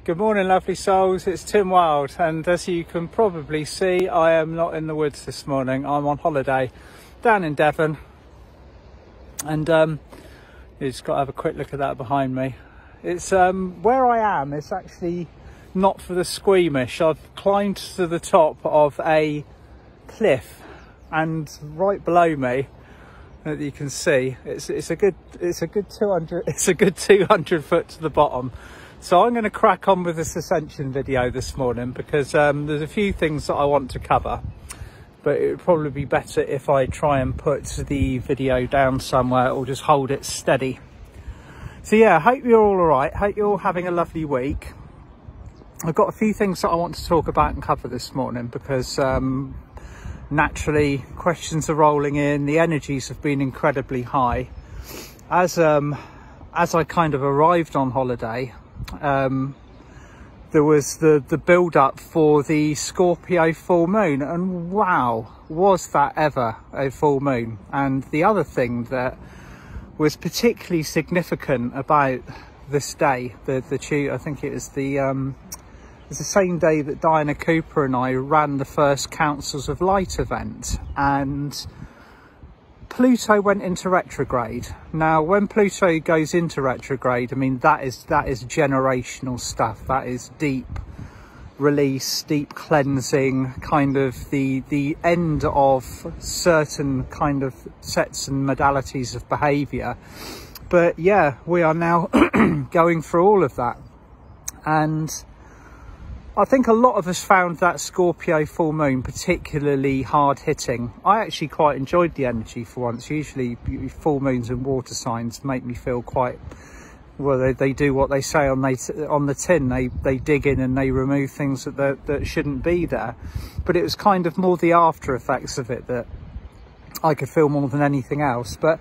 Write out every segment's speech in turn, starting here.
Good morning, lovely souls. It's Tim Wild, and as you can probably see, I am not in the woods this morning. I'm on holiday down in Devon, and you just got to have a quick look at that behind me. It's where I am. It's actually not for the squeamish. I've climbed to the top of a cliff, and right below me, that you can see, it's a good 200 foot to the bottom. So I'm going to crack on with this Ascension video this morning because there's a few things that I want to cover, but it would probably be better if I try and put the video down somewhere or just hold it steady. So yeah, hope you're all alright. Hope you're all having a lovely week. I've got a few things that I want to talk about and cover this morning because naturally questions are rolling in. The energies have been incredibly high. As I kind of arrived on holiday, there was the build up for the Scorpio full moon, and wow, was that ever a full moon. And the other thing that was particularly significant about this day, I think it was the same day that Diana Cooper and I ran the first Councils of Light event, and Pluto went into retrograde. Now, when Pluto goes into retrograde, I mean, that is generational stuff. That is deep release, deep cleansing, kind of the end of certain kind of sets and modalities of behavior. But yeah, we are now going through all of that, and I think a lot of us found that Scorpio full moon particularly hard hitting. I actually quite enjoyed the energy for once. Usually full moons and water signs make me feel quite, well, they do what they say on the tin. They dig in and they remove things that shouldn't be there. But it was kind of more the after effects of it that I could feel more than anything else. But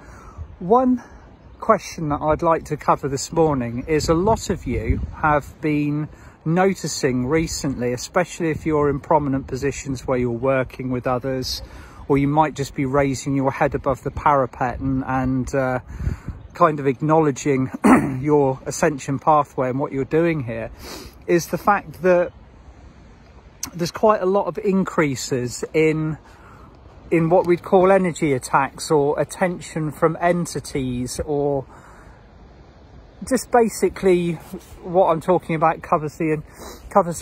one question that I'd like to cover this morning is, a lot of you have been noticing recently, especially if you're in prominent positions where you're working with others, or you might just be raising your head above the parapet and kind of acknowledging your ascension pathway and what you're doing here, is the fact that there's quite a lot of increases in what we'd call energy attacks or attention from entities, or just basically what I'm talking about covers the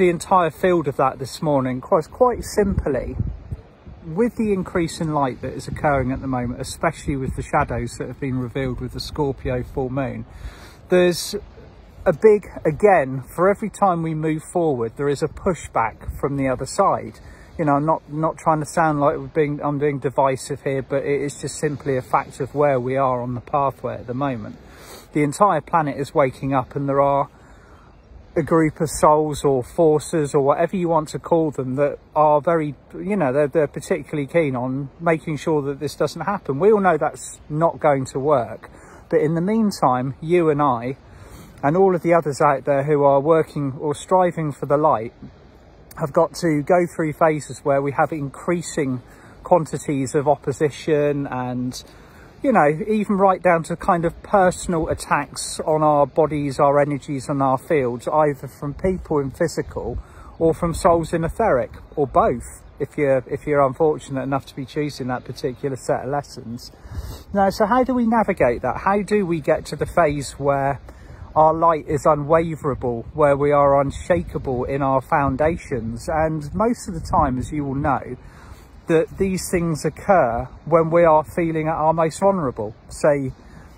entire field of that this morning. Quite simply, with the increase in light that is occurring at the moment, especially with the shadows that have been revealed with the Scorpio full moon, there's a big, again, for every time we move forward, there is a pushback from the other side. You know, I'm not trying to sound like I'm being divisive here, but it is just simply a fact of where we are on the pathway at the moment. The entire planet is waking up, and there are a group of souls or forces or whatever you want to call them that are very, you know, they're particularly keen on making sure that this doesn't happen. We all know that's not going to work, but in the meantime, you and I and all of the others out there who are working or striving for the light have got to go through phases where we have increasing quantities of opposition, and you know, even right down to kind of personal attacks on our bodies, our energies and our fields, either from people in physical or from souls in etheric, or both, if you're unfortunate enough to be choosing that particular set of lessons. Now, so how do we navigate that? How do we get to the phase where our light is unwaverable, where we are unshakable in our foundations? And most of the time, as you will know, that these things occur when we are feeling at our most vulnerable. Say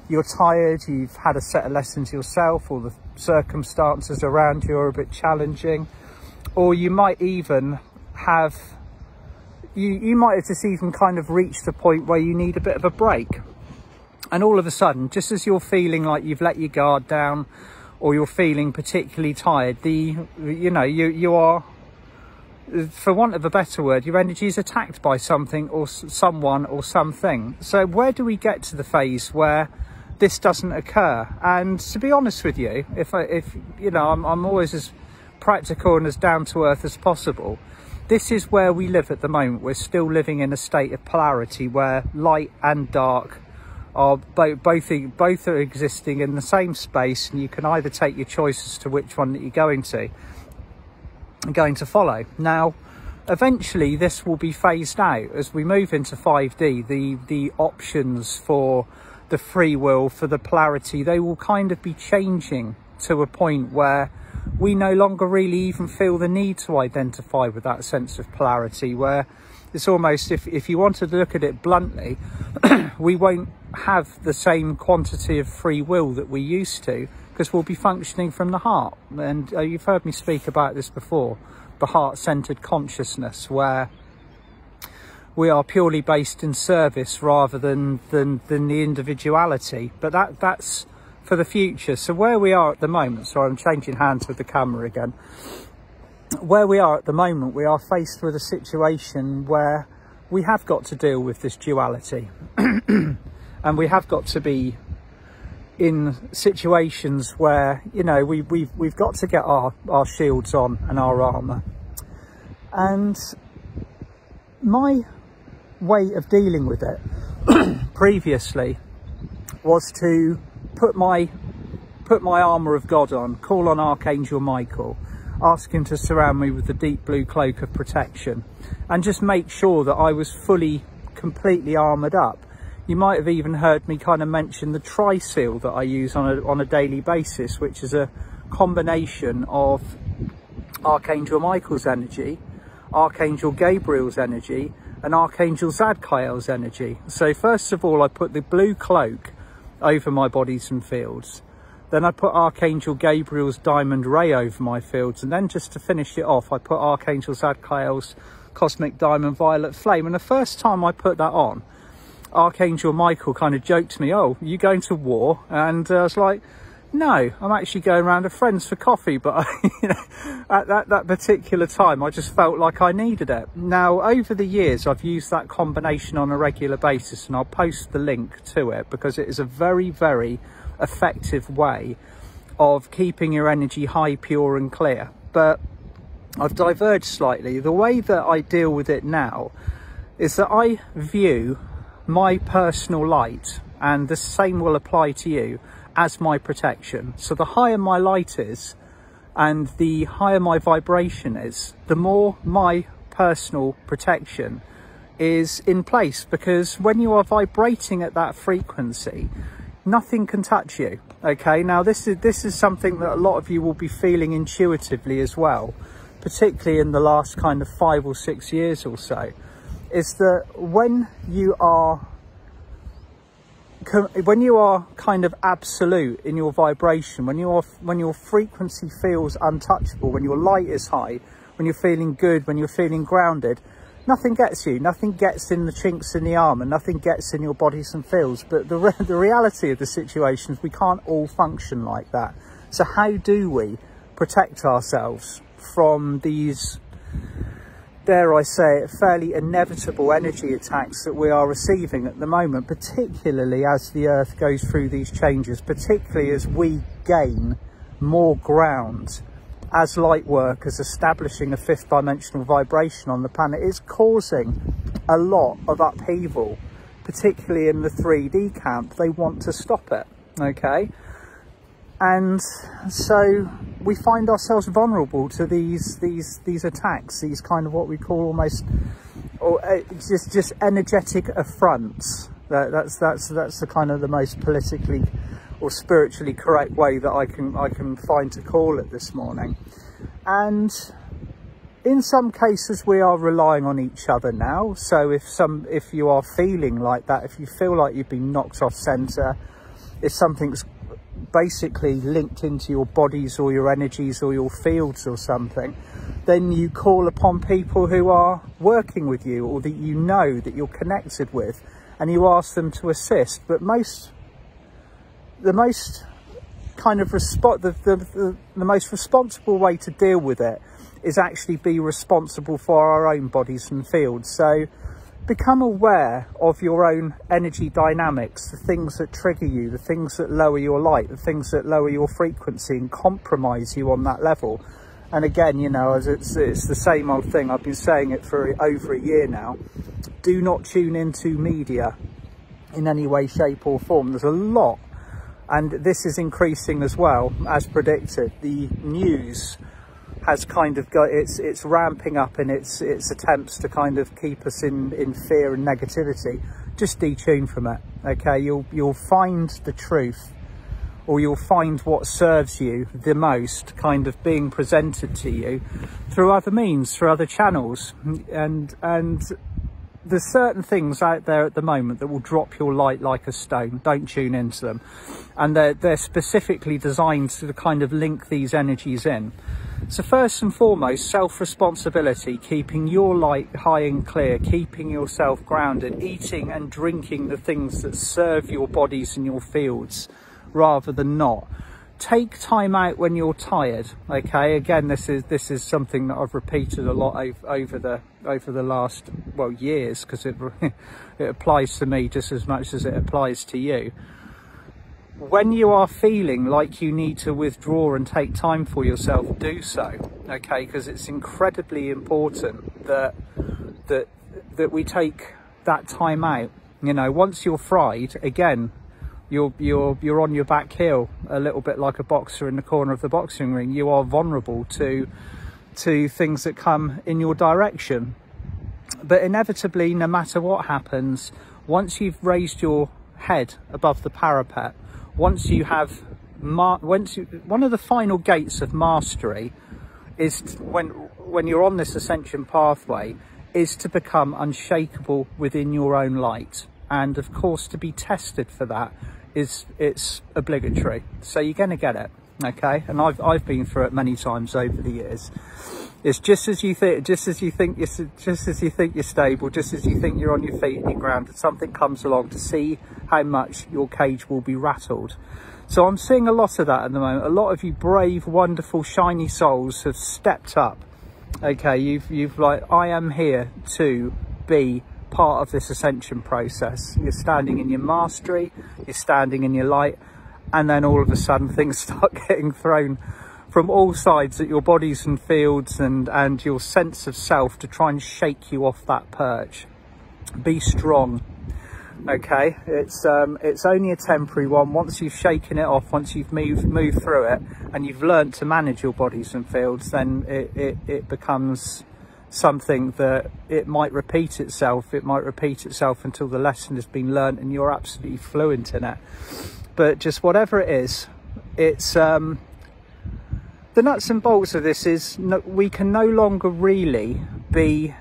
you're tired, you've had a set of lessons yourself, or the circumstances around you are a bit challenging, or you might even have, you might have just even kind of reached a point where you need a bit of a break. And all of a sudden, just as you're feeling like you've let your guard down, or you're feeling particularly tired, you are, for want of a better word, your energy is attacked by something or someone or something. So where do we get to the phase where this doesn't occur? And to be honest with you, if you know, I'm always as practical and as down to earth as possible. This is where we live at the moment. We're still living in a state of polarity where light and dark are both are existing in the same space, and you can either take your choice as to which one that you're going to follow. Now, eventually this will be phased out as we move into 5D. The options for the free will, for the polarity, they will kind of be changing to a point where we no longer really even feel the need to identify with that sense of polarity, where it's almost, if you wanted to look at it bluntly, we won't have the same quantity of free will that we used to, because we'll be functioning from the heart. And you've heard me speak about this before, the heart-centered consciousness, where we are purely based in service rather than the individuality. But that's for the future. So where we are at the moment, sorry, I'm changing hands with the camera again. Where we are at the moment, we are faced with a situation where we have got to deal with this duality. And we have got to be in situations where, you know, we've got to get our shields on and our armour. And my way of dealing with it previously was to put my armour of God on, call on Archangel Michael, ask him to surround me with the deep blue cloak of protection, and just make sure that I was completely armoured up. You might have even heard me kind of mention the tri-seal that I use on a daily basis, which is a combination of Archangel Michael's energy, Archangel Gabriel's energy, and Archangel Zadkiel's energy. So first of all, I put the blue cloak over my bodies and fields. Then I put Archangel Gabriel's diamond ray over my fields. And then just to finish it off, I put Archangel Zadkiel's cosmic diamond violet flame. And the first time I put that on, Archangel Michael kind of joked to me, "Oh, are you going to war?" And I was like, "No, I'm actually going around to friends for coffee." But you know, at that particular time, I just felt like I needed it. Now, over the years, I've used that combination on a regular basis, and I'll post the link to it because it is a very, very effective way of keeping your energy high, pure and clear. But I've diverged slightly. The way that I deal with it now is that I view my personal light, and the same will apply to you, as my protection. So the higher my light is and the higher my vibration is, the more my personal protection is in place, because when you are vibrating at that frequency, nothing can touch you. Okay, now this is something that a lot of you will be feeling intuitively as well, particularly in the last kind of 5 or 6 years or so, is that when you are kind of absolute in your vibration, when your frequency feels untouchable, when your light is high, when you're feeling good, when you're feeling grounded, nothing gets you, nothing gets in the chinks in the armour, nothing gets in your bodies and feels. But the reality of the situation is we can't all function like that. So how do we protect ourselves from these, dare I say it, fairly inevitable energy attacks that we are receiving at the moment, particularly as the Earth goes through these changes, particularly as we gain more ground as light workers establishing a 5th dimensional vibration on the planet? Is causing a lot of upheaval, particularly in the 3D camp. They want to stop it, okay? And so we find ourselves vulnerable to these attacks, these kind of what we call almost, or just energetic affronts. That's the kind of the most politically or spiritually correct way that I can find to call it this morning. And in some cases we are relying on each other now. So if you are feeling like that, if you feel like you've been knocked off centre, if something's basically linked into your bodies or your energies or your fields or something, then you call upon people who are working with you or that you know that you're connected with, and you ask them to assist. But the most kind of the most responsible way to deal with it is actually be responsible for our own bodies and fields. So become aware of your own energy dynamics, the things that trigger you, the things that lower your light, the things that lower your frequency and compromise you on that level. And again, you know, as it's the same old thing, I've been saying it for over a year now. Do not tune into media in any way, shape or form. There's a lot, and this is increasing as well, as predicted. The news has kind of got, it's ramping up in its attempts to kind of keep us in fear and negativity. Just detune from it, okay? You'll find the truth, or you'll find what serves you the most kind of being presented to you through other means, through other channels. And there's certain things out there at the moment that will drop your light like a stone. Don't tune into them. And they're specifically designed to kind of link these energies in. So first and foremost, self-responsibility, keeping your light high and clear, keeping yourself grounded, eating and drinking the things that serve your bodies and your fields rather than not. Take time out when you're tired, okay? Again, this is something that I've repeated a lot over the last, well, years, because it applies to me just as much as it applies to you. When you are feeling like you need to withdraw and take time for yourself, do so, okay? Because it's incredibly important that we take that time out. You know, once you're fried, again, you're on your back heel, a little bit like a boxer in the corner of the boxing ring. You are vulnerable to things that come in your direction. But inevitably, no matter what happens, once you've raised your head above the parapet, once you have one of the final gates of mastery is when you're on this ascension pathway, is to become unshakable within your own light. And of course, to be tested for that it's obligatory. So you're going to get it, okay? And I've been through it many times over the years. It's just as you think you're stable, just as you think you're on your feet and you're grounded, something comes along to see how much your cage will be rattled. So I'm seeing a lot of that at the moment. A lot of you brave, wonderful, shiny souls have stepped up. Okay, you've like, I am here to be part of this ascension process. You're standing in your mastery, you're standing in your light, and then all of a sudden things start getting thrown from all sides at your bodies and fields and your sense of self to try and shake you off that perch. Be strong, okay? It's only a temporary one. Once you've shaken it off, once you've moved through it, and you've learned to manage your bodies and fields, then it becomes something that it might repeat itself. It might repeat itself until the lesson has been learned and you're absolutely fluent in it. But just whatever it is, it's the nuts and bolts of this is we can no longer really be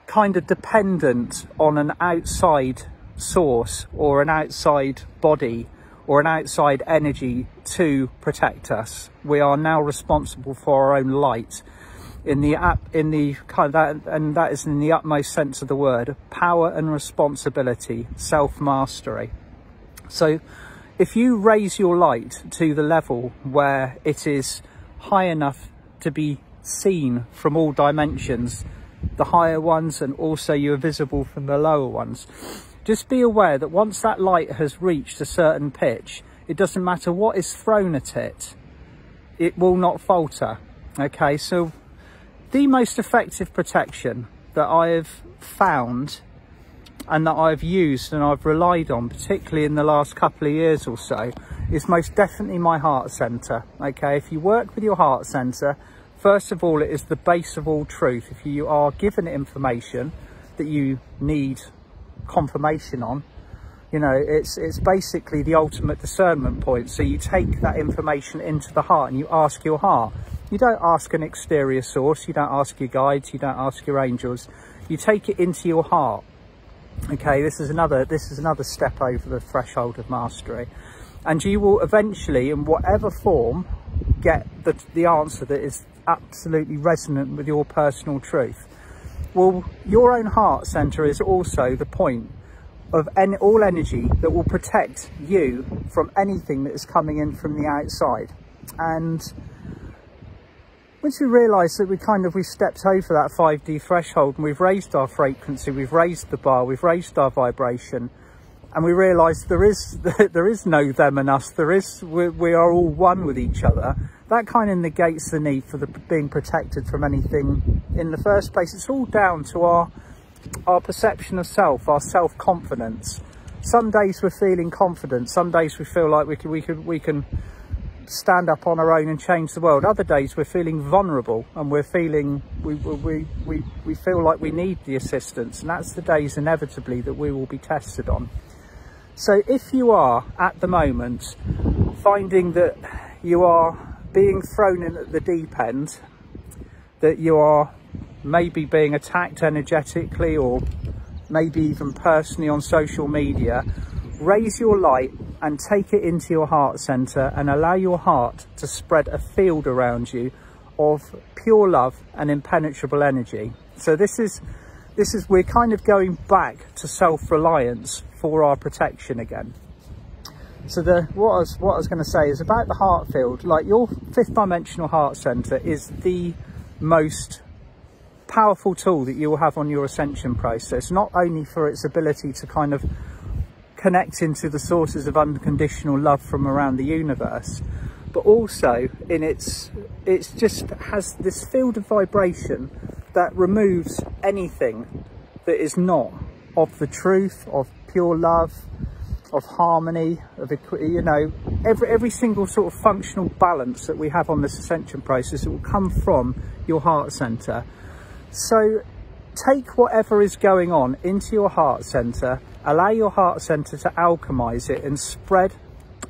kind of dependent on an outside source or an outside body or an outside energy to protect us. We are now responsible for our own light in the kind of that, and that is in the utmost sense of the word, power and responsibility, self-mastery. So if you raise your light to the level where it is high enough to be seen from all dimensions, the higher ones, and also you're visible from the lower ones, just be aware that once that light has reached a certain pitch, it doesn't matter what is thrown at it, it will not falter. Okay, so the most effective protection that I have found and that I've used and I've relied on, particularly in the last couple of years or so, is most definitely my heart center. Okay, if you work with your heart center, first of all, it is the base of all truth. If you are given information that you need confirmation on, you know, it's basically the ultimate discernment point. So you take that information into the heart and you ask your heart. You don't ask an exterior source, you don't ask your guides, you don't ask your angels, you take it into your heart. Okay, this is another step over the threshold of mastery, and you will eventually, in whatever form, get the answer that is absolutely resonant with your personal truth. Well, your own heart center is also the point of all energy that will protect you from anything that is coming in from the outside. And once we realise that we've stepped over that 5D threshold and we've raised our frequency, we've raised the bar, we've raised our vibration, and we realise there is no them and us, we are all one with each other, that kind of negates the need for being protected from anything in the first place. It's all down to our our perception of self, our self-confidence. Some days we're feeling confident, some days we feel like we can stand up on our own and change the world. Other days we're feeling vulnerable and we're feeling we feel like we need the assistance, and that's the days inevitably that we will be tested on. So if you are at the moment finding that you are being thrown in at the deep end, that you are maybe being attacked energetically or maybe even personally on social media, raise your light and take it into your heart center and allow your heart to spread a field around you of pure love and impenetrable energy. So this is we're kind of going back to self-reliance for our protection again. So what I was going to say is about the heart field. Like, your fifth dimensional heart center is the most powerful tool that you will have on your ascension process, not only for its ability to kind of connect into the sources of unconditional love from around the universe, but also in it's just has this field of vibration that removes anything that is not of the truth, of pure love, of harmony, of, you know, every single sort of functional balance that we have on this ascension process. It will come from your heart center. So take whatever is going on into your heart center, allow your heart center to alchemize it and spread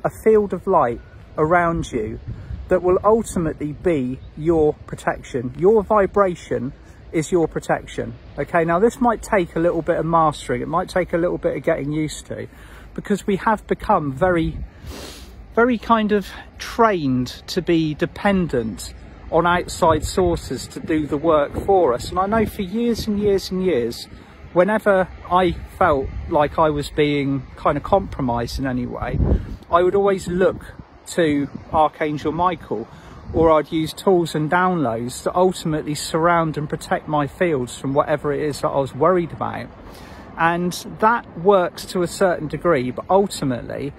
a field of light around you that will ultimately be your protection. Your vibration is your protection. Okay, now this might take a little bit of mastering, it might take a little bit of getting used to, because we have become very kind of trained to be dependent on outside sources to do the work for us. And I know for years and years and years, whenever I felt like I was being kind of compromised in any way, I would always look to Archangel Michael, or I'd use tools and downloads to ultimately surround and protect my fields from whatever it is that I was worried about. And that works to a certain degree, but ultimately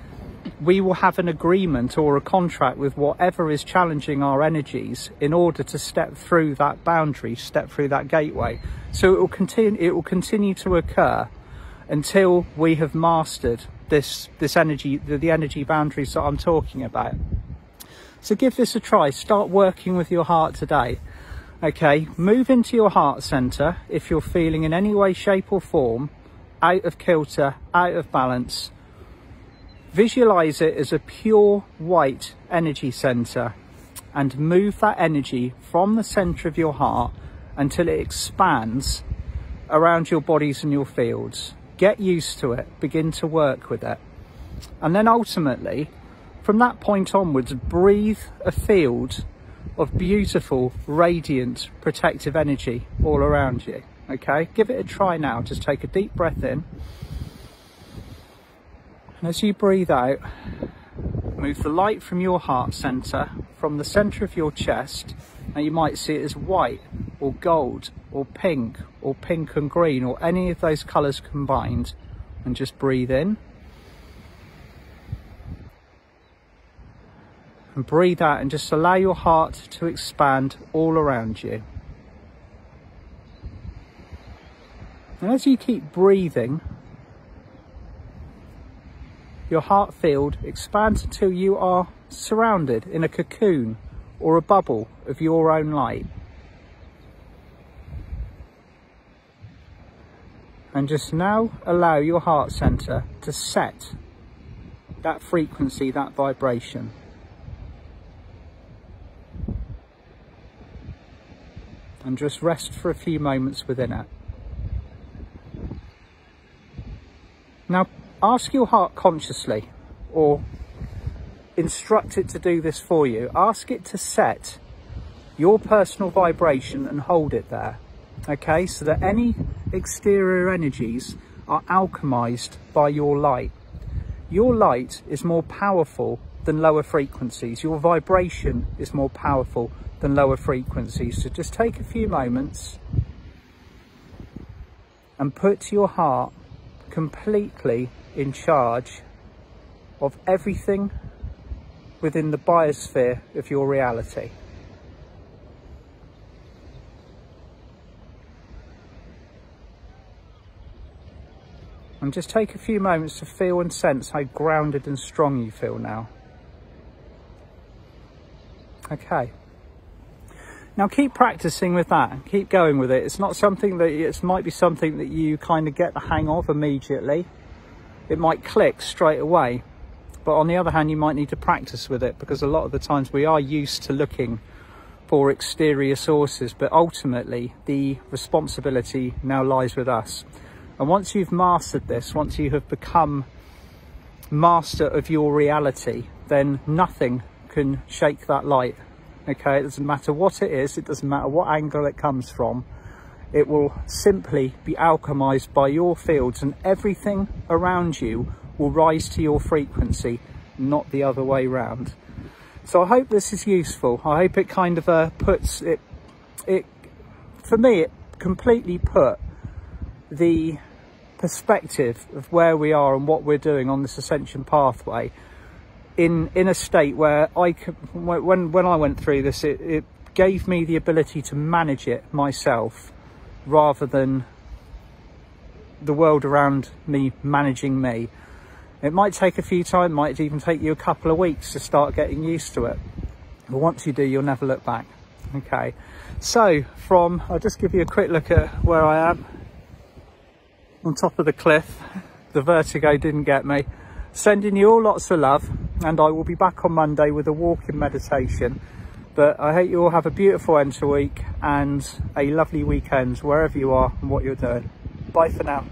we will have an agreement or a contract with whatever is challenging our energies in order to step through that boundary, step through that gateway. So it will continue to occur until we have mastered this energy, the energy boundaries that I'm talking about. So give this a try. Start working with your heart today. Okay, move into your heart center if you're feeling in any way, shape or form out of kilter, out of balance. Visualize it as a pure white energy center and move that energy from the center of your heart until it expands around your bodies and your fields. Get used to it, begin to work with it. And then ultimately, from that point onwards, breathe a field of beautiful, radiant, protective energy all around you. Okay, give it a try now. Just take a deep breath in. And as you breathe out, move the light from your heart center, from the center of your chest. Now you might see it as white or gold or pink and green or any of those colors combined. And just breathe in. And breathe out and just allow your heart to expand all around you. And as you keep breathing, your heart field expands until you are surrounded in a cocoon or a bubble of your own light. And just now allow your heart center to set that frequency, that vibration. And just rest for a few moments within it. Now, ask your heart consciously, or instruct it to do this for you. Ask it to set your personal vibration and hold it there. Okay, so that any exterior energies are alchemized by your light. Your light is more powerful than lower frequencies. Your vibration is more powerful than lower frequencies. So just take a few moments and put your heart completely in charge of everything within the biosphere of your reality. And just take a few moments to feel and sense how grounded and strong you feel now. Okay. Now keep practicing with that, keep going with it. It's not something that, it might be something that you kind of get the hang of immediately. It might click straight away. But on the other hand, you might need to practice with it, because a lot of the times we are used to looking for exterior sources, but ultimately the responsibility now lies with us. And once you've mastered this, once you have become master of your reality, then nothing can shake that light. Okay, it doesn't matter what it is, it doesn't matter what angle it comes from, it will simply be alchemized by your fields, and everything around you will rise to your frequency, not the other way round. So I hope this is useful. I hope it kind of puts it, for me, it completely put the perspective of where we are and what we're doing on this ascension pathway in a state where I could, when I went through this, it gave me the ability to manage it myself rather than the world around me managing me. It might take a few time, might even take you a couple of weeks to start getting used to it, but once you do, you'll never look back. Okay, so I'll just give you a quick look at where I am on top of the cliff. The vertigo didn't get me. Sending you all lots of love, and I will be back on Monday with a walking meditation. But I hope you all have a beautiful end to week and a lovely weekend wherever you are and what you're doing. Bye for now.